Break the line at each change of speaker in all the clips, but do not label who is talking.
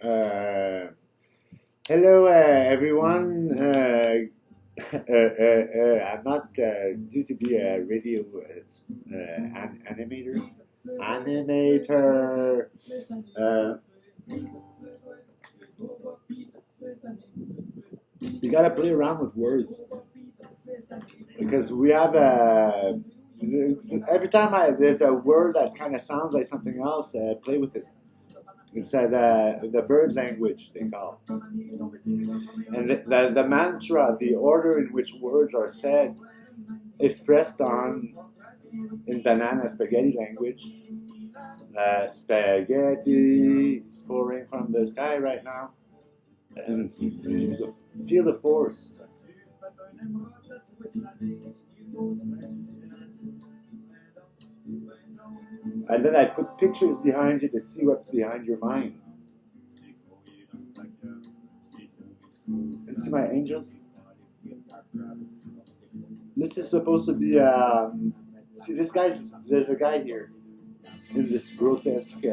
Hello, everyone. I'm not due to be a radio animator. Animator. Uh, you gotta play around with words because we have every time there's a word that kind of sounds like something else, play with it. It's the bird language, they call it. And the mantra, the order in which words are said, if pressed on in banana spaghetti language, spaghetti is pouring from the sky right now, and feel the force. And then I put pictures behind you to see what's behind your mind. You see my angels? This is supposed to be, see this guy's, there's a guy here in this grotesque,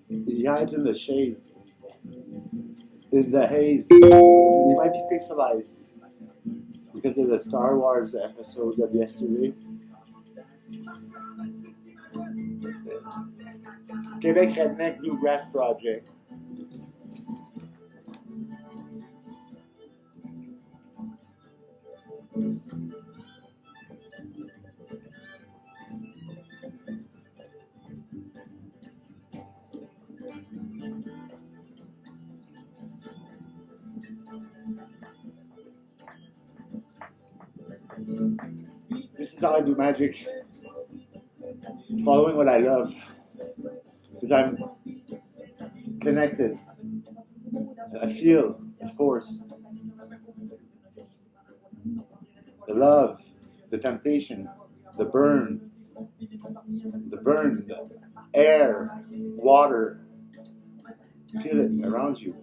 he hides in the shade, in the haze. He might be pixelized because of the Star Wars episode of yesterday. Quebec Redneck Bluegrass Project. This is how I do magic. Following what I love. Because I'm connected. I feel the force. The love, the temptation, the burn, the air, water. Feel it around you.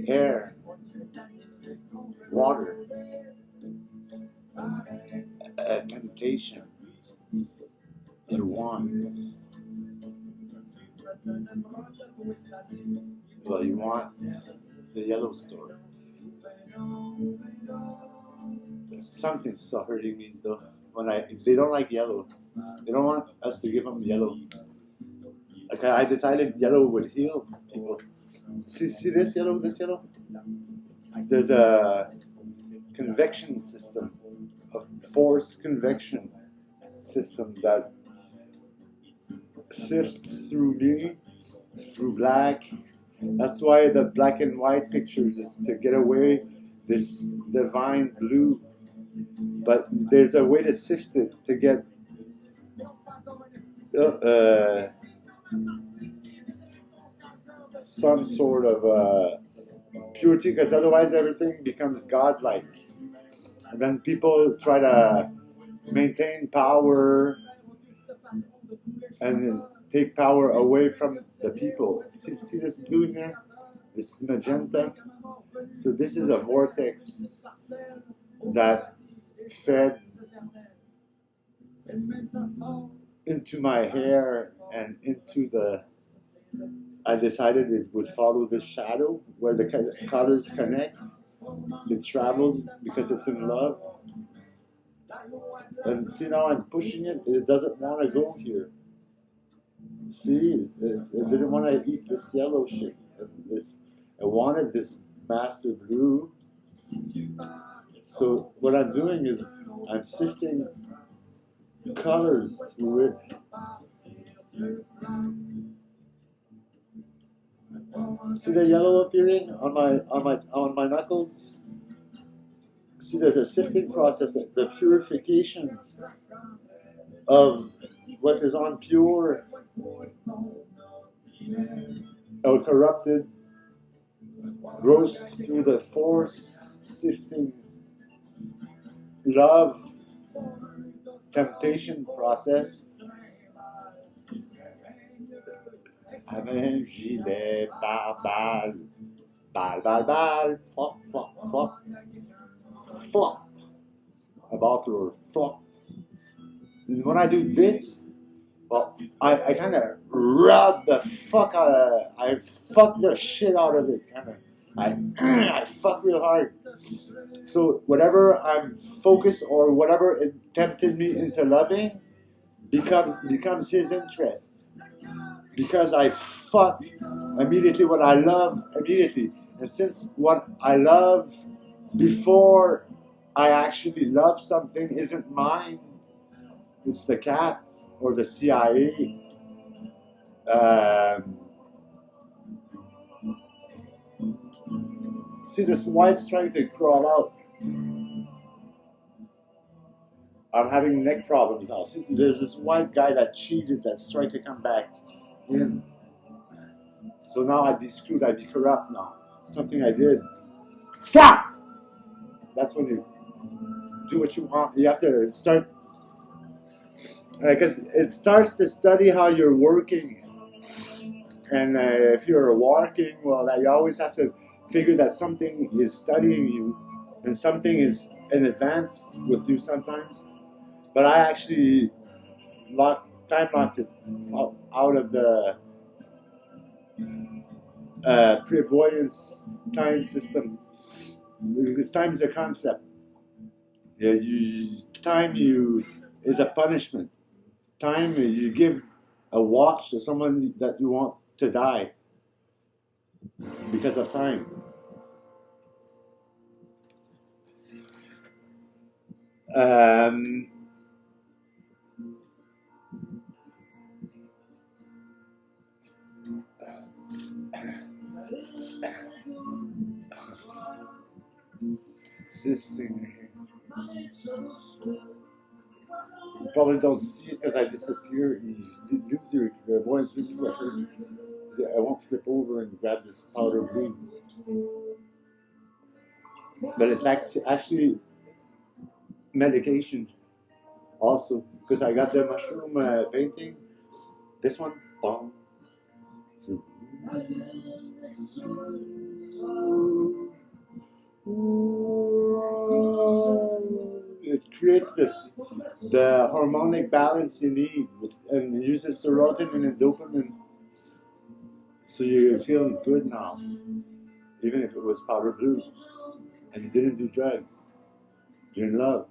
Air, water, a temptation. You want. Well, you want the yellow store. Something's so hurting me though. They don't like yellow. They don't want us to give them yellow. Okay, I decided yellow would heal people. See this yellow? This yellow? There's a convection system, a force convection system that sifts through me, through black. That's why the black and white pictures is to get away this divine blue. But there's a way to sift it to get some sort of purity, because otherwise everything becomes godlike. And then people try to maintain power and take power away from the people. See this blue in there? This magenta? So this is a vortex that fed into my hair and into the... I decided it would follow the shadow where the colors connect. It travels because it's in love. And see, now I'm pushing it. It doesn't want to go here. See, it didn't want to eat this yellow shit. I wanted this master blue. So what I'm doing is I'm sifting colors through it. See the yellow appearing on my knuckles? See, there's a sifting process, the purification of what is unpure or corrupted goes through the force sifting love temptation process. Avec un gilet pare-balles, balle, flop, flop, flop, flop, a ball thrower, flop. And when I do this, Well, I kind of rubbed the fuck out of, I fucked the shit out of it, kind of. I fuck real hard. So whatever I'm focused or whatever it tempted me into loving becomes his interest. Because I fuck immediately what I love immediately. And since what I love before I actually love something isn't mine, it's the cat's or the CIA. See, this white's trying to crawl out. I'm having neck problems now. See, there's this white guy that cheated that's trying to come back in. So now I'd be screwed, I'd be corrupt now. Something I did. Stop! That's when you do what you want. You have to start, because it starts to study how you're working. And if you're walking, well, you always have to figure that something is studying you and something is in advance with you sometimes. But I actually time locked it out of the prevoyance time system. Because time is a concept. Yeah, time is a punishment. Time, you give a watch to someone that you want to die because of time. This thing here. You probably don't see it because I disappear. You lose your voice. This is what hurt me. I won't flip over and grab this powder blue. But it's actually medication also, because I got the mushroom painting. This one, bong. It creates the harmonic balance you need, and it uses serotonin and dopamine, so you're feeling good now, even if it was powder blue, and you didn't do drugs. You're in love.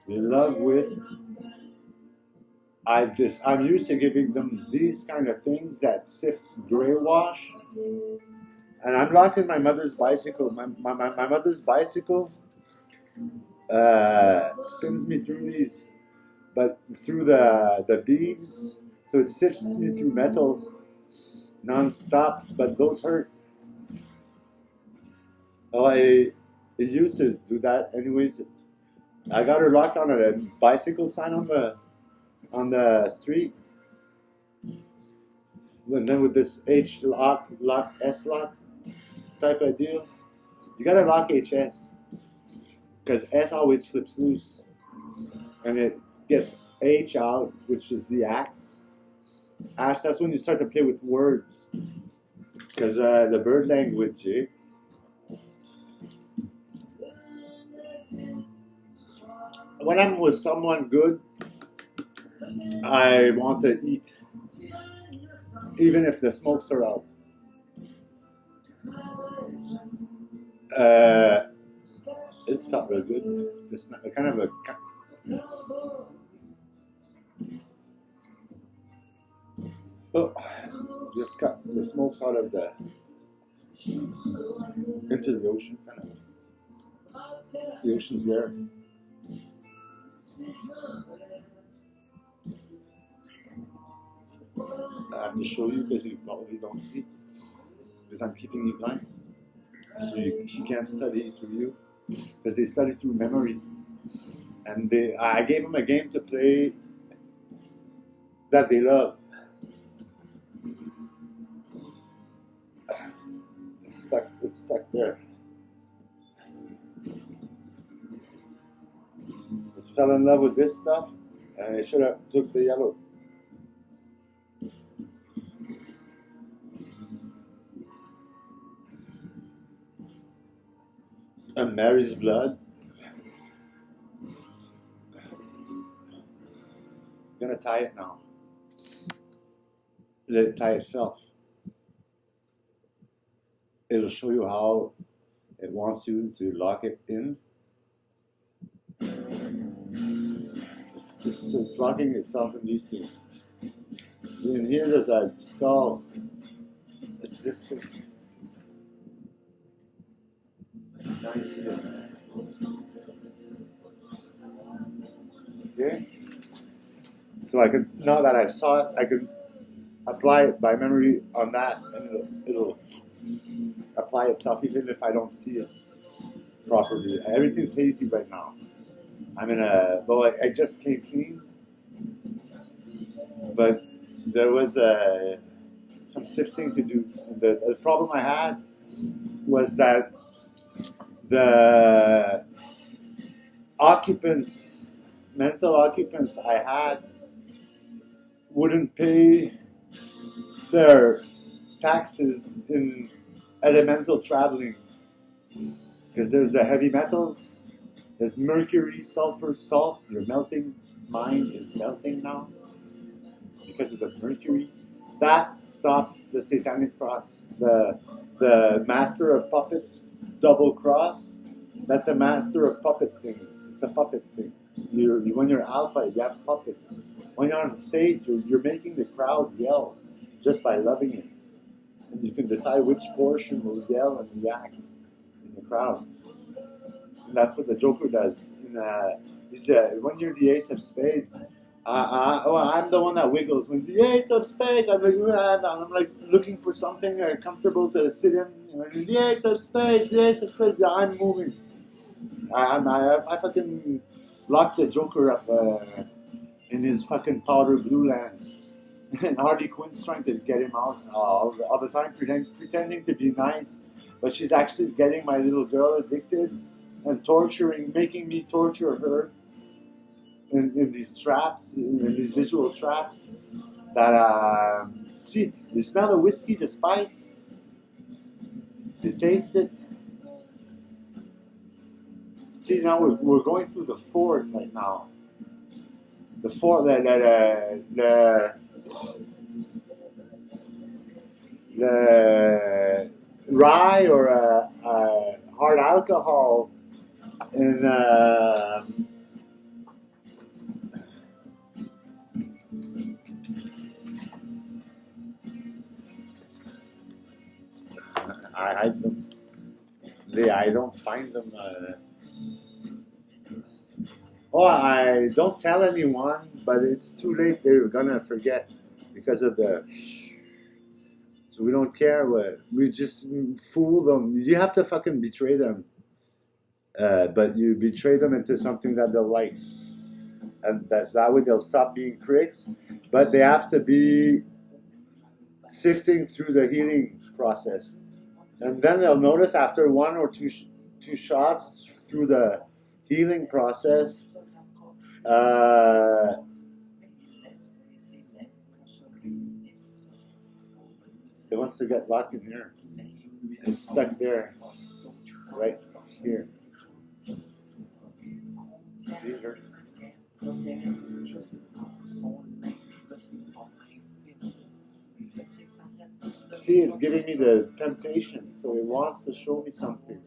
You're in love with. I'm used to giving them these kind of things that sift gray wash. And I'm locked in my mother's bicycle. My mother's bicycle spins me through these, but through the beams, so it sifts me through metal non-stop, but those hurt. Oh, it used to do that anyways. I got her locked on a bicycle sign on the street. And then with this H lock, S lock type of deal, you gotta lock HS, because S always flips loose, and it gets H out, which is the axe. Ash, that's when you start to play with words, because the bird language, eh? When I'm with someone good, I want to eat, even if the smokes are out. It's felt real good. Just kind of a. Oh, just got the smokes out of into the ocean, kind of. The ocean's there. I have to show you because you probably don't see, because I'm keeping you blind. So you can't study through you, because they study through memory. And I gave them a game to play that they love. It's stuck there. Just fell in love with this stuff, and I should have took the yellow. And Mary's blood. I'm gonna tie it now. Let it tie itself. It'll show you how it wants you to lock it in. It's locking itself in these things. In here there's a skull. It's this thing. Now you see it. Okay? So I could, now that I saw it, I could apply it by memory on that, and it'll apply itself even if I don't see it properly. Everything's hazy right now. I'm in a, well, I just came clean, but there was some sifting to do. The problem I had was that the occupants, mental occupants I had, wouldn't pay their taxes in elemental traveling, because there's the heavy metals, there's mercury, sulfur, salt. Your melting mind is melting now because of the mercury. That stops the satanic cross. The master of puppets double cross. That's a master of puppet things. It's a puppet thing. When you're alpha, you have puppets. When you're on stage, you're making the crowd yell just by loving it. And you can decide which portion will yell and react in the crowd. And that's what the Joker does. When you're the Ace of Spades, I'm the one that wiggles. When the Ace of Spades, I'm like looking for something comfortable to sit in. When the Ace of Spades, I'm moving. I fucking locked the Joker up in his fucking powder blue land. And Harley Quinn's trying to get him out all the time, pretending to be nice, but she's actually getting my little girl addicted and making me torture her in these traps, in these visual traps. That see, you smell the whiskey, the spice, you taste it. See, now we're going through the fort right now. The fort, the rye or hard alcohol in I hide them. I don't find them. I don't tell anyone, but it's too late. They're gonna forget because of the. So we don't care what we just fool them. You have to fucking betray them, but you betray them into something that they'll like, and that way they'll stop being pricks. But they have to be sifting through the healing process, and then they'll notice after one or two shots through the healing process. It wants to get locked in here. It's stuck there, right here. See, it hurts. See, it's giving me the temptation, so it wants to show me something.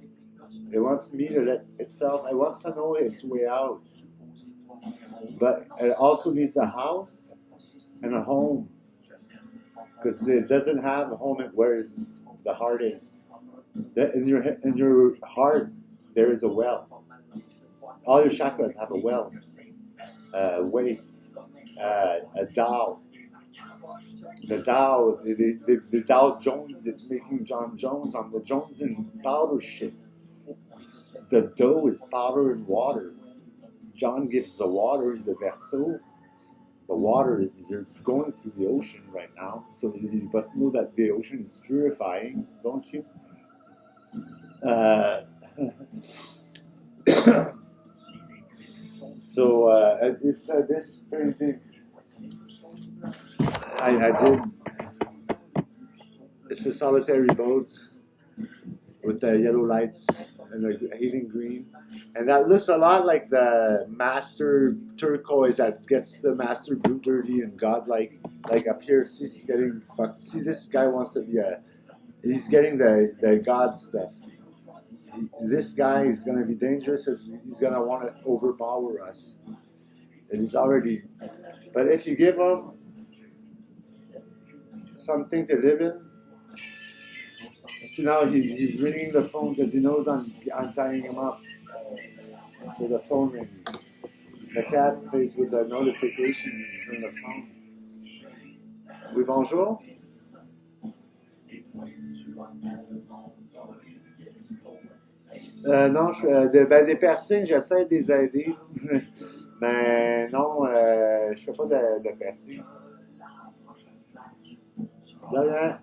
It wants me to let itself, it wants to know its way out. But it also needs a house and a home. Because it doesn't have a home where the heart is. In your heart, there is a well. All your chakras have a well, waste, a Tao. The Tao, the Dow Jones, making John Jones on the Jones and powder shit. The dough is powder and water. John gives the waters, the verso. The water, you're going through the ocean right now, so you must know that the ocean is purifying, don't you? So it's this painting I did. It's a solitary boat with yellow lights and the healing green, and that looks a lot like the master turquoise that gets the master blue dirty and godlike. Like up here, see, he's getting fucked. See, this guy wants to be he's getting the god stuff. This guy is going to be dangerous because he's going to want to overpower us, and he's already. But if you give him something to live in. So now he's ringing the phone because he knows I'm tying him up. So the phone rings. The cat plays with the notifications on the phone. Oui, bonjour. Non, des piercings, j'essaie de les aider. Mais non, je fais pas de piercing. De rien.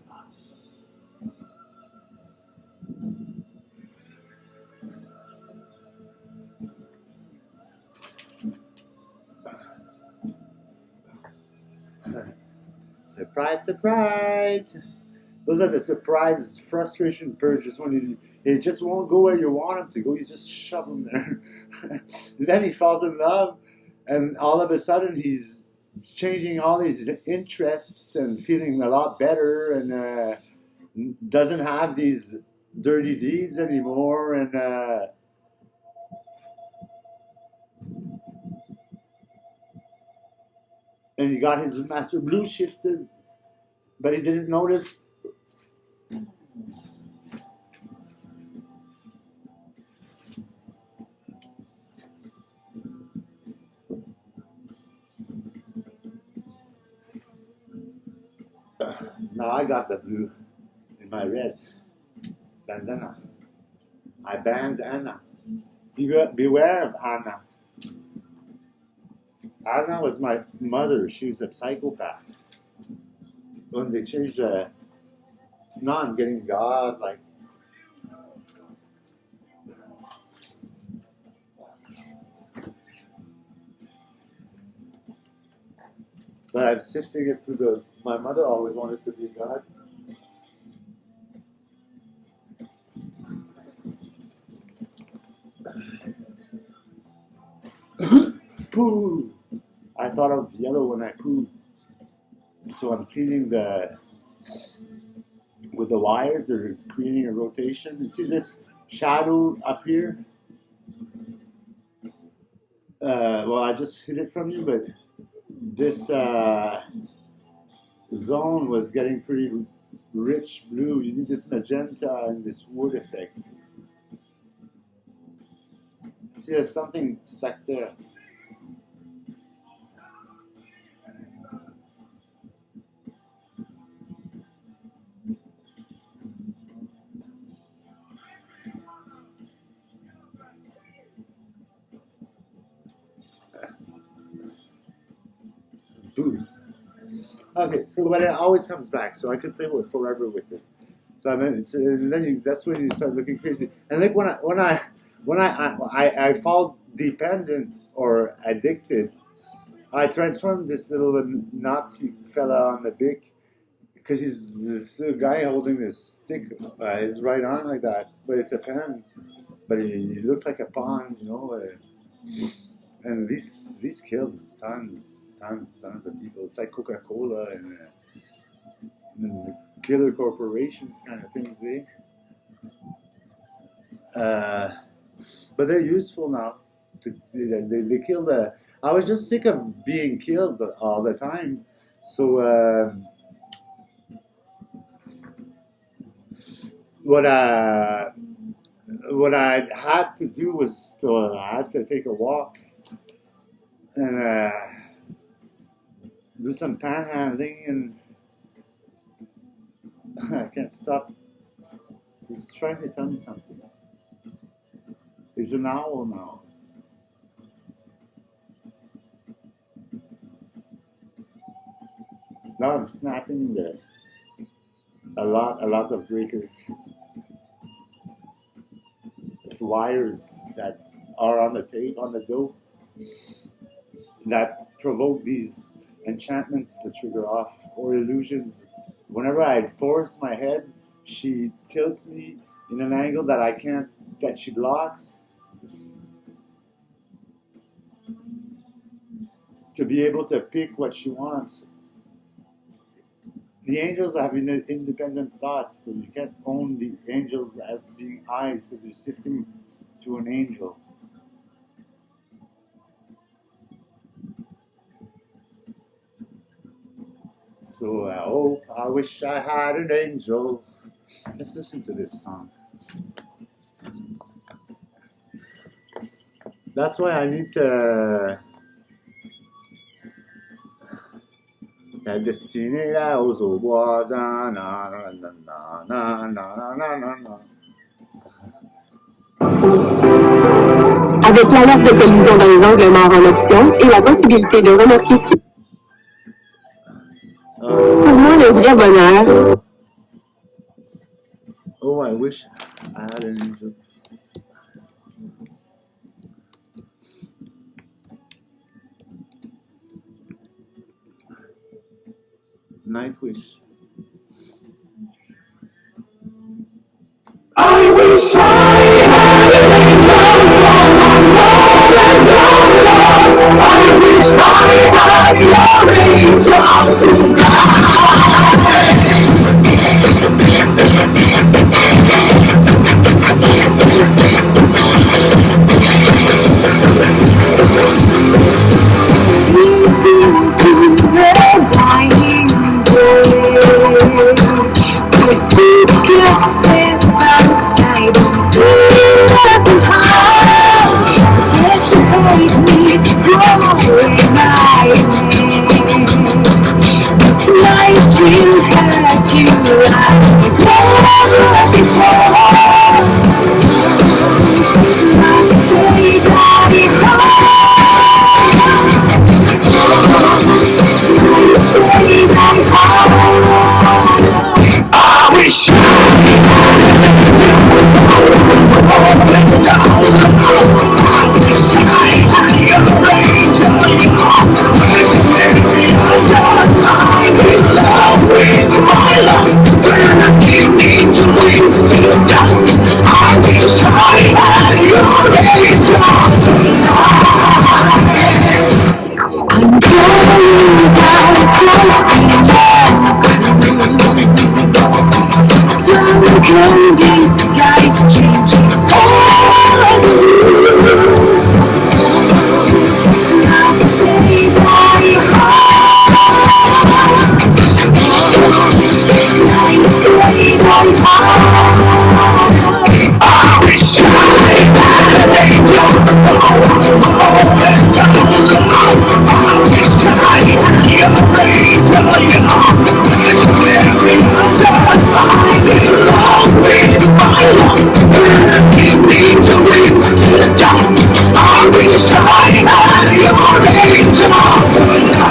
Surprise, surprise! Those are the surprise, frustration purges when he just won't go where you want him to go. You just shove him there. Then he falls in love, and all of a sudden he's changing all his interests and feeling a lot better, and doesn't have these dirty deeds anymore, and he got his master blue shifted, but he didn't notice. Now I got the blue in my red bandana. I banned Anna. Beware of Anna. Anna was my mother. She was a psychopath. When they changed now I'm getting God like. But I'm sifting it through my mother always wanted to be God. Poo! I thought of yellow when I poo. So I'm cleaning with the wires, they're creating a rotation. You see this shadow up here? Well, I just hid it from you, but this zone was getting pretty rich blue. You need this magenta and this wood effect. See, there's something stuck there. Boom. Okay, so but it always comes back, so I could play with forever with it. So I mean, that's when you start looking crazy. And like when I fall dependent or addicted, I transformed this little Nazi fella on the beak because he's this guy holding this stick, his right arm like that, but it's a pen, but he looks like a pawn, you know. And these killed tons of people. It's like Coca-Cola and the killer corporations kind of things. But they're useful now. They kill the. I was just sick of being killed all the time. So what I had to do was I had to take a walk and do some panhandling, and I can't stop. He's trying to tell me something. He's an owl now. Now I'm snapping a lot of breakers. It's wires that are on the tape, on the dope, that provoke these enchantments to trigger off, or illusions. Whenever I force my head, she tilts me in an angle that I can't that she blocks, to be able to pick what she wants. The angels have independent thoughts, so you can't own the angels as being eyes because you're sifting through an angel. So I wish I had an angel. Let's listen to this song. That's why I need to. La destinée là aux bois, na na na na na na na na na.
Avec l'alerte de collision dans les angles morts en option et la possibilité de remorquer ce qui... Pour moi, le vrai bonheur...
Oh, I wish I had an angel. Night wish.
I wish I had an angel. I wish I had your angel deep into the dying day. Take a step outside and time. Get to hate me, throw away my name. This night will hurt you like never before. Take my stay body home. My stay body home. I wish I had your angel. I in love with my lust. Burning angel wings to dust. I wish I had your angel tonight. I'm going down some golden skies changes for the blues. Now stay by heart. Now stay by heart. I wish I had an angel. I wish I had your angel. I belong with my lost. Burning angel wings to dust. I wish I had your angel tonight.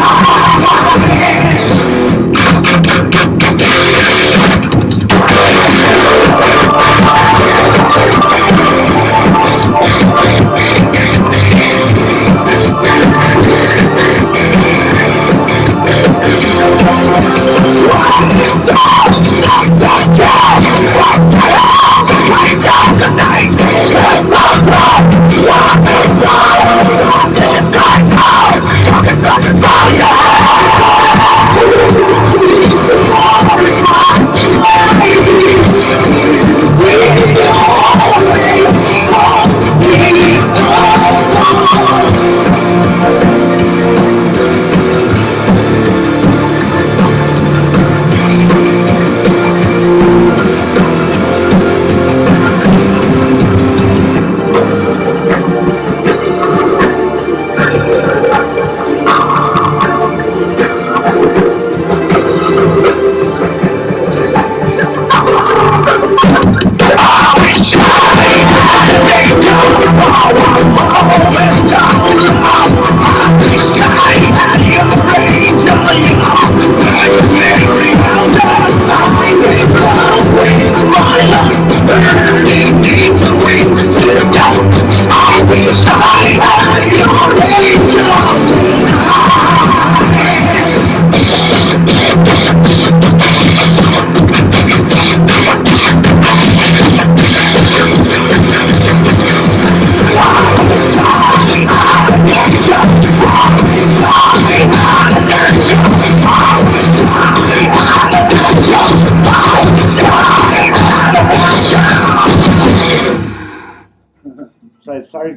sorry.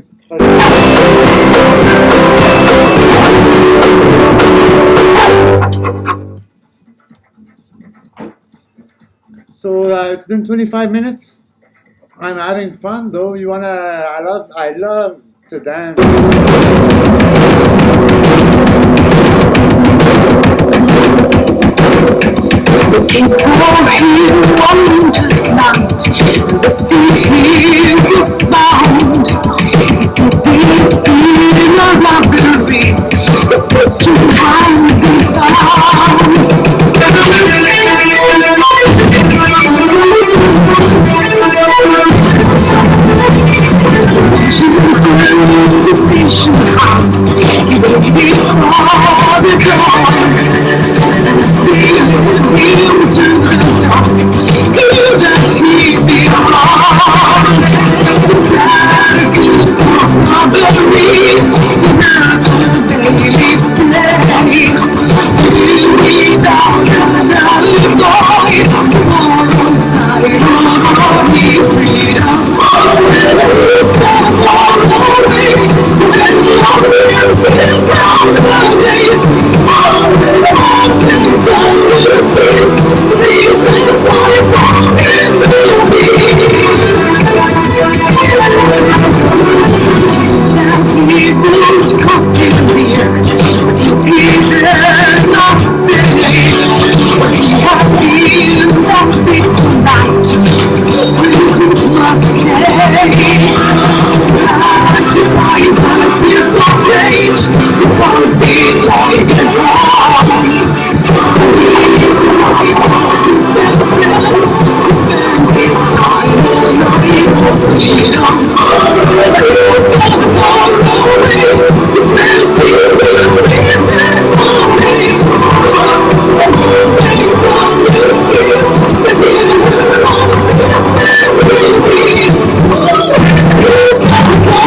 So it's been 25 minutes. I'm having fun though. You wanna? I love to dance.
Looking for him, wondrous light. The stage here is bound. Is it in a robbery? Is this to have been found? The station house, he waited for the dawn. Still him to the dark, hear that he belongs. The staircase of robbery, the daily slave. You need out another boy, tomorrow's night on his freedom. So far away, when your music comes and days, all the mountains and the seas, these things I found in that he would cost him dear, but he did not say. When he had been that fateful night, so we must stay. Divine tears of rage, this won't be like a dawn. His best friend, he spent his time all night for freedom. His son far away, his mercy will return one day. Days on the seas, but in her arms, yes, there will be. His son far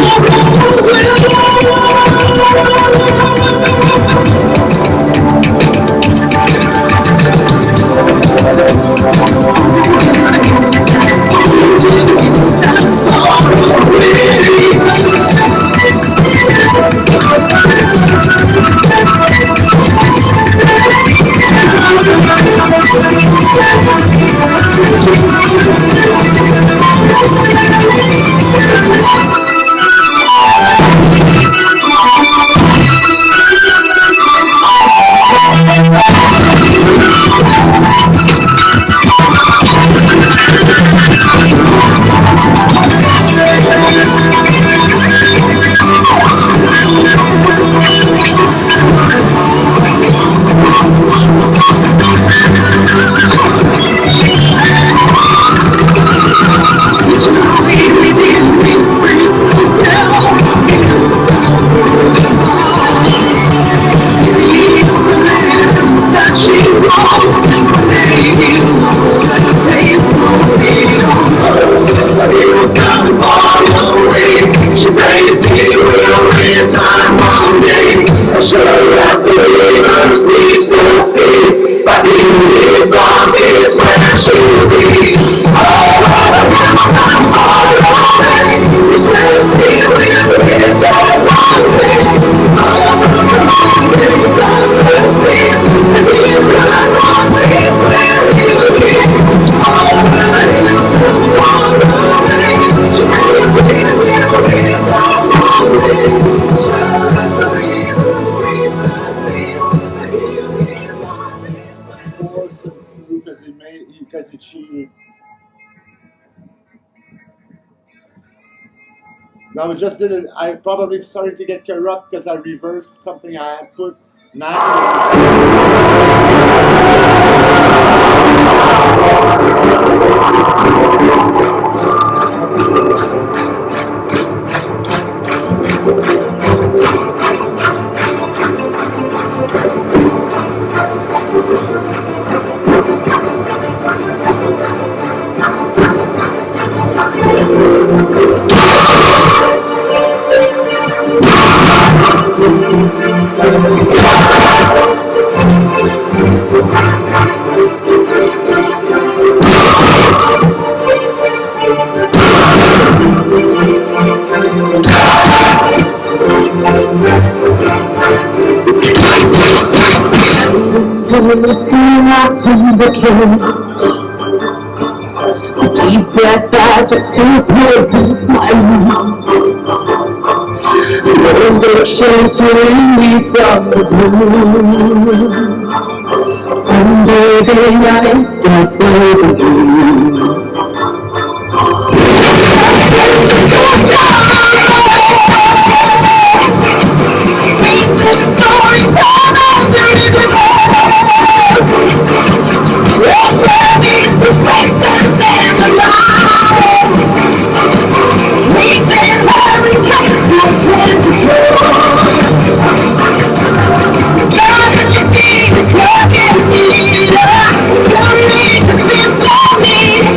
because he cheated. Now we just did it. I probably started to get corrupt because I reversed something I had put naturally.
locked in the cage. A deep breath that just to poisons my lungs. Window sheltering me from the blue. Sunbathing on its dark frozen blues. She takes the story told over the past. Pressure needs the breakfast and the lies. Reaching her in case to pentacle. Suddenly me is looking me up. Courageous symphony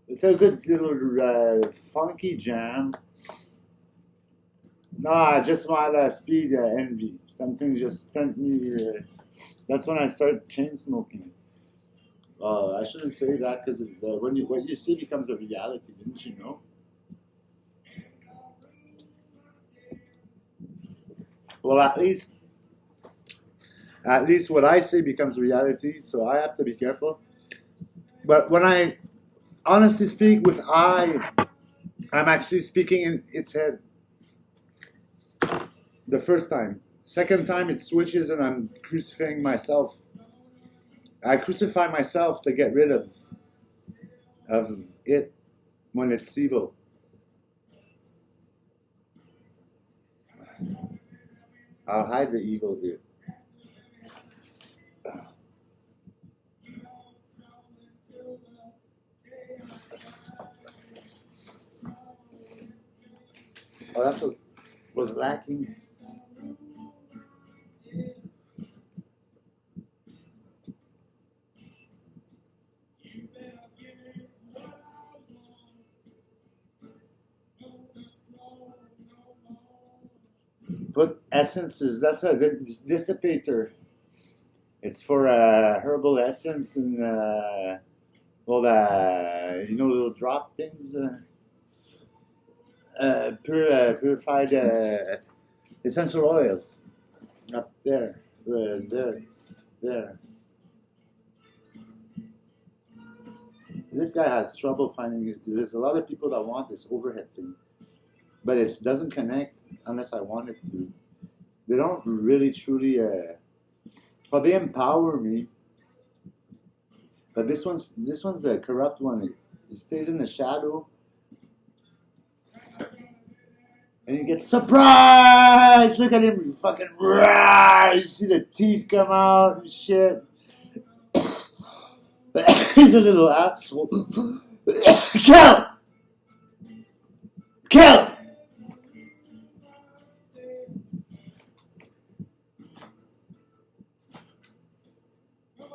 It's a good little funky jam. Nah, just my speed envy. Something just sent me. That's when I started chain smoking. I shouldn't say that because when what you see becomes a reality. Didn't you know? Well, at least what I say becomes reality. So I have to be careful. But when I honestly speak with I'm actually speaking in its head. The first time. Second time it switches and I'm crucifying myself. I crucify myself to get rid of it when it's evil. I'll hide the evil here. Oh, that's what was lacking. Put essences. That's a dissipator. It's for herbal essence and well, little drop things. Purified essential oils. Up there, there. This guy has trouble finding it. There's a lot of people that want this overhead thing, but it doesn't connect unless I want it to. They don't really truly. Well, they empower me, but this one's the corrupt one. It stays in the shadow, and you get surprised. Look at him, fucking rah! You see the teeth come out and shit. He's a little asshole. Kill! Kill!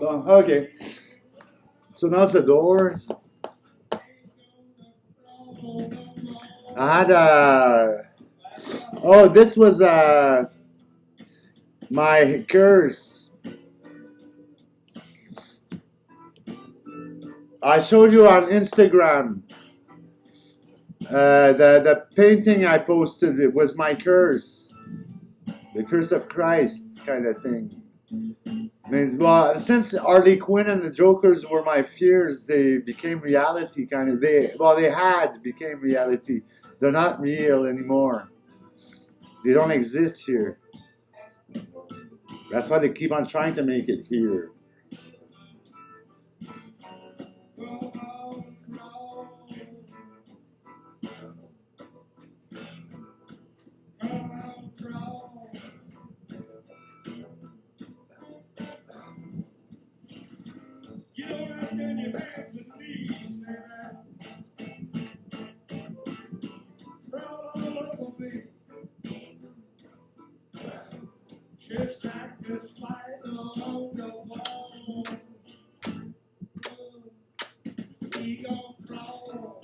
Oh, okay. So now's the doors. I had oh, this was my curse. I showed you on Instagram. The painting I posted, it was my curse. The curse of Christ kind of thing. I mean, well, since Harley Quinn and the Jokers were my fears, they became reality kind of. They became reality. They're not real anymore. They don't exist here. That's why they keep on trying to make it here.
Just like this fight along the wall. We gon' crawl.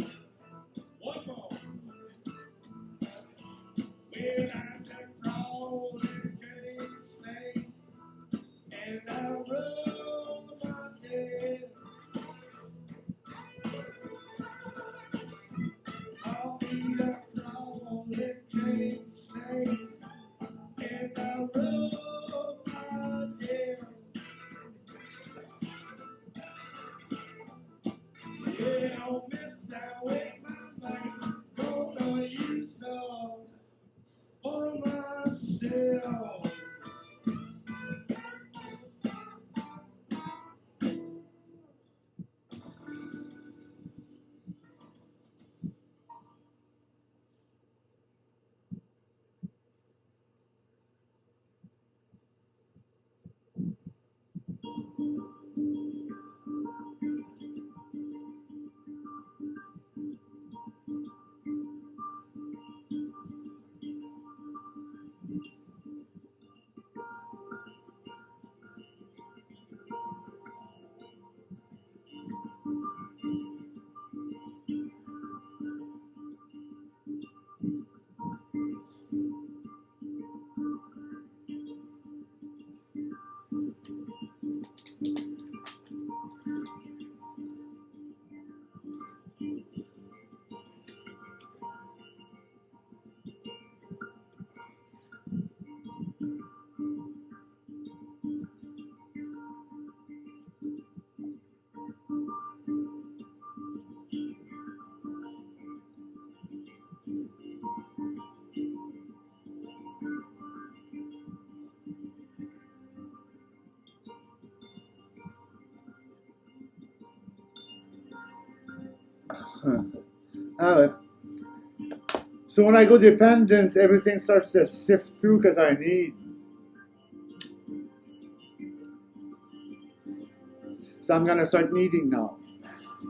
Anyway, so when I go dependent, everything starts to sift through because I need. So I'm gonna start needing now.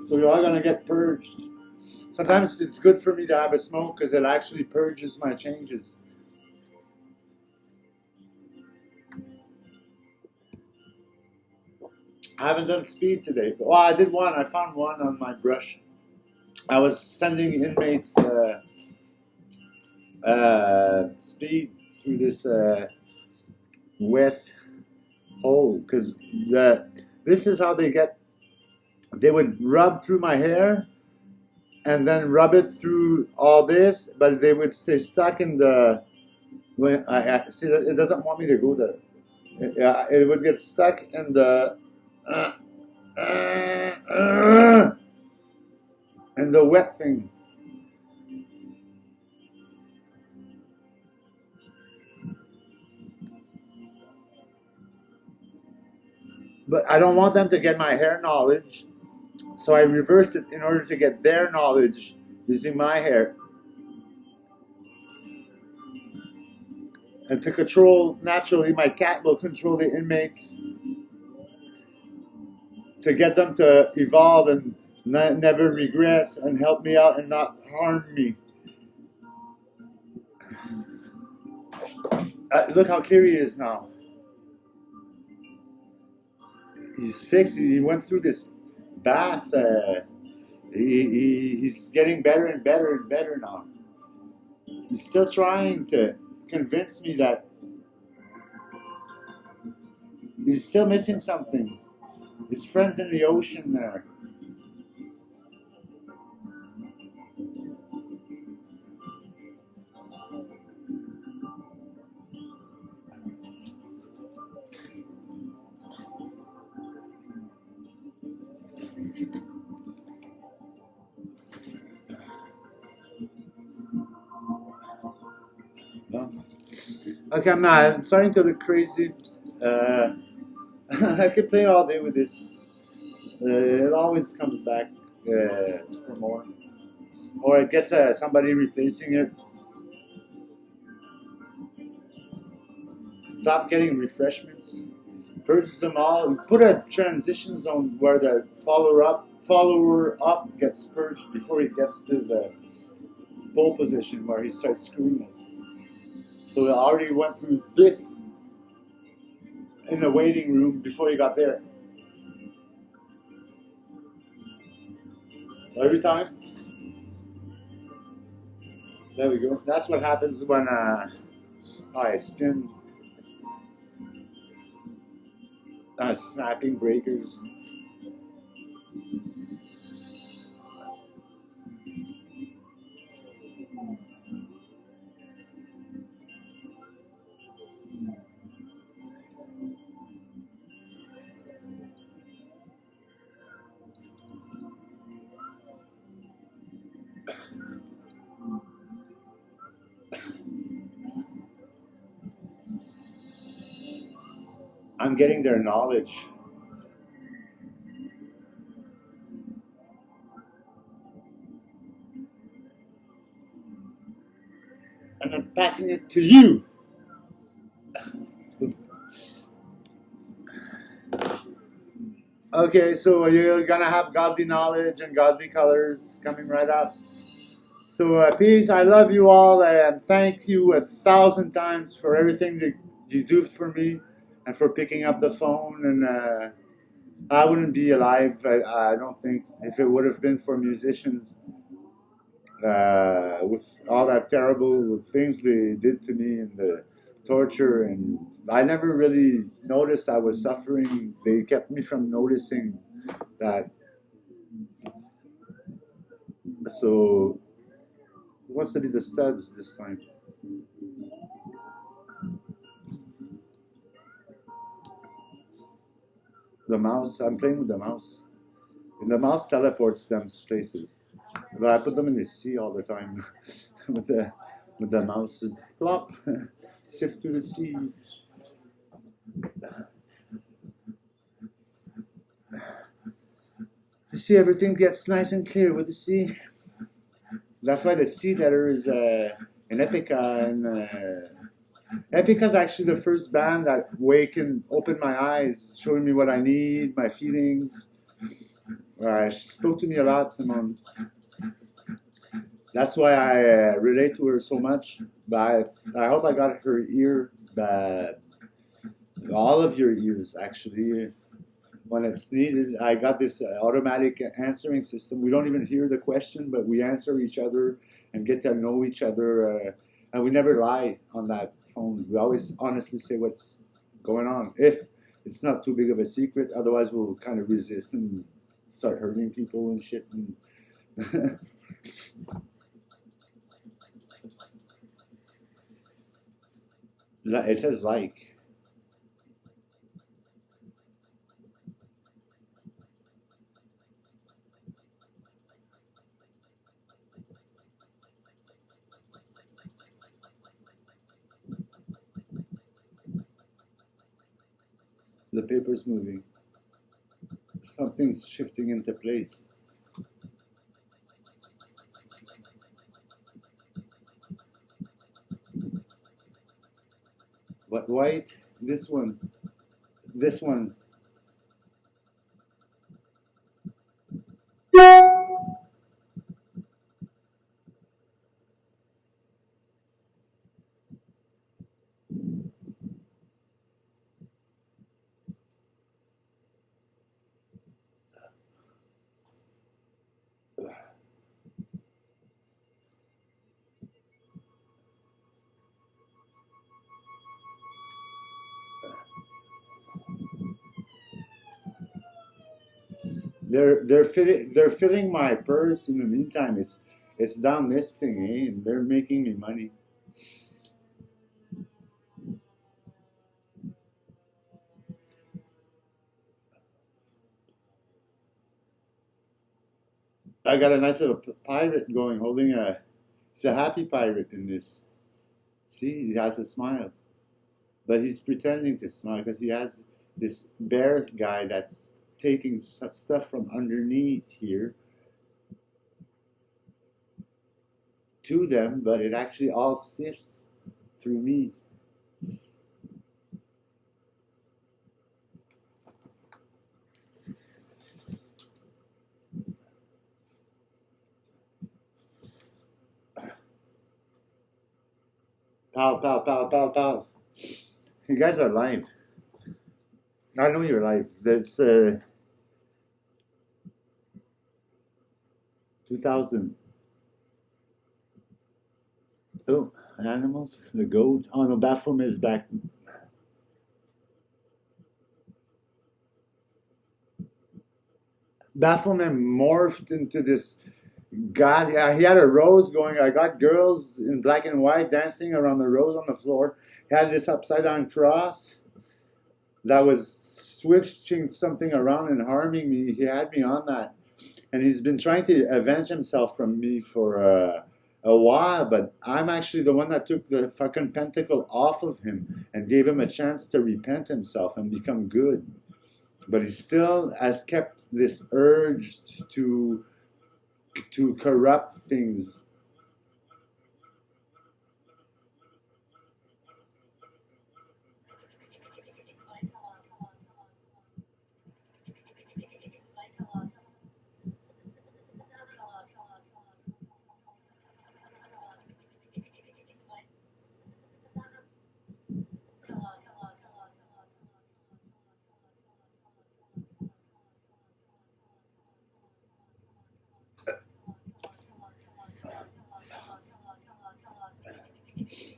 So you're all gonna get purged. Sometimes it's good for me to have a smoke because it actually purges my changes. I haven't done speed today. Well, I did one. I found one on my brush. I was sending inmates speed through this wet hole because this is how they get. They would rub through my hair and then rub it through all this, but they would stay stuck in the. When I see that it doesn't want me to go there. It would get stuck in the. And the wet thing. But I don't want them to get my hair knowledge, so I reversed it in order to get their knowledge using my hair. And to control, naturally, my cat will control the inmates to get them to evolve and never regress and help me out and not harm me. Look how clear he is now. He's fixed. He went through this bath. He's getting better and better and better now. He's still trying to convince me that he's still missing something. His friend's in the ocean there. No. Okay, I'm starting to look crazy. I could play all day with this. It always comes back for more. Or it gets somebody replacing it. Stop getting refreshments. Purge them all. Put a transition zone where the follower up gets purged before he gets to the pole position where he starts screwing us. So I already went through this in the waiting room before he got there. So every time, there we go. That's what happens when I spin snapping breakers. I'm getting their knowledge. And I'm passing it to you. Okay, so you're gonna have godly knowledge and godly colors coming right up. So peace, I love you all and thank you 1,000 times for everything that you do for me and for picking up the phone. And I wouldn't be alive, I don't think, if it would have been for musicians with all that terrible things they did to me and the torture. And I never really noticed I was suffering. They kept me from noticing that. So who wants to be the studs this time? The mouse, I'm playing with the mouse. And the mouse teleports them places. But I put them in the sea all the time with the mouse. Plop, sift through the sea. You see, everything gets nice and clear with the sea. That's why the C letter is an Epica, and Epica is actually the first band that opened my eyes, showing me what I need, my feelings. She spoke to me a lot, Simone. That's why I relate to her so much. But I hope I got her ear, all of your ears actually, when it's needed. I got this automatic answering system. We don't even hear the question, but we answer each other and get to know each other. And we never lie on that phone. We always honestly say what's going on, if it's not too big of a secret. Otherwise, we'll kind of resist and start hurting people and shit. And it says like. The paper's moving. Something's shifting into place. What white? This one. This one. They're filling my purse in the meantime. It's down this thing, eh? And they're making me money. I got a nice little pirate going, holding he's a happy pirate in this. See, he has a smile. But he's pretending to smile because he has this bear guy that's taking stuff from underneath here to them, but it actually all sifts through me. Pow, pow, pow, pow, pow. You guys are live. I know you're live. That's 2000. Oh, animals? The goat? Oh no, Baphomet is back. Baphomet morphed into this god. Yeah, he had a rose going. I got girls in black and white dancing around the rose on the floor. He had this upside down cross that was switching something around and harming me. He had me on that. And he's been trying to avenge himself from me for a while, but I'm actually the one that took the fucking pentacle off of him and gave him a chance to repent himself and become good. But he still has kept this urge to corrupt things.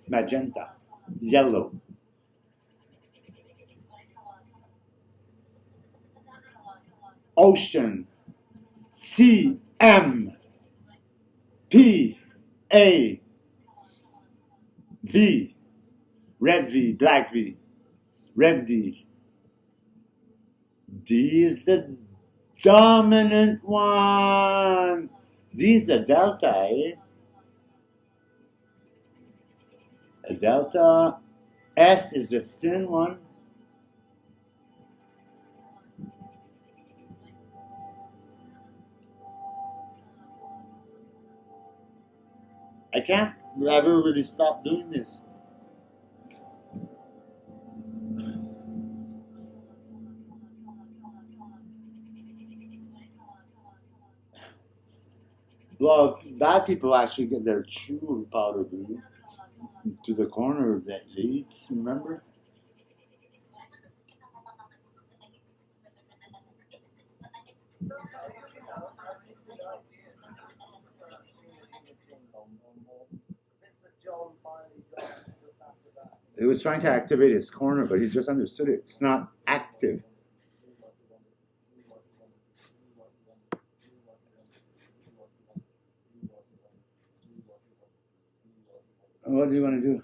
Magenta, yellow. Ocean, C, M, P, A, V, red V, black V, red D. D is the dominant one. D is the delta, eh? A delta. S is the sin one. can't ever really stop doing this. Well, bad people actually get their chew powder glued to the corner of that leads, remember? He was trying to activate his corner, but he just understood it. It's not active. What do you want to do?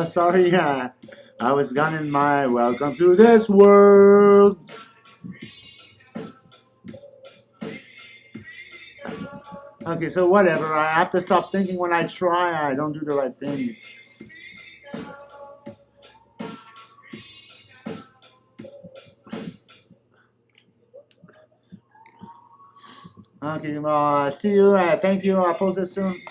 Sorry, I was gone in my welcome to this world. Okay, so whatever. I have to stop thinking when I try. I don't do the right thing. Okay, see you. Thank you. I'll post this soon.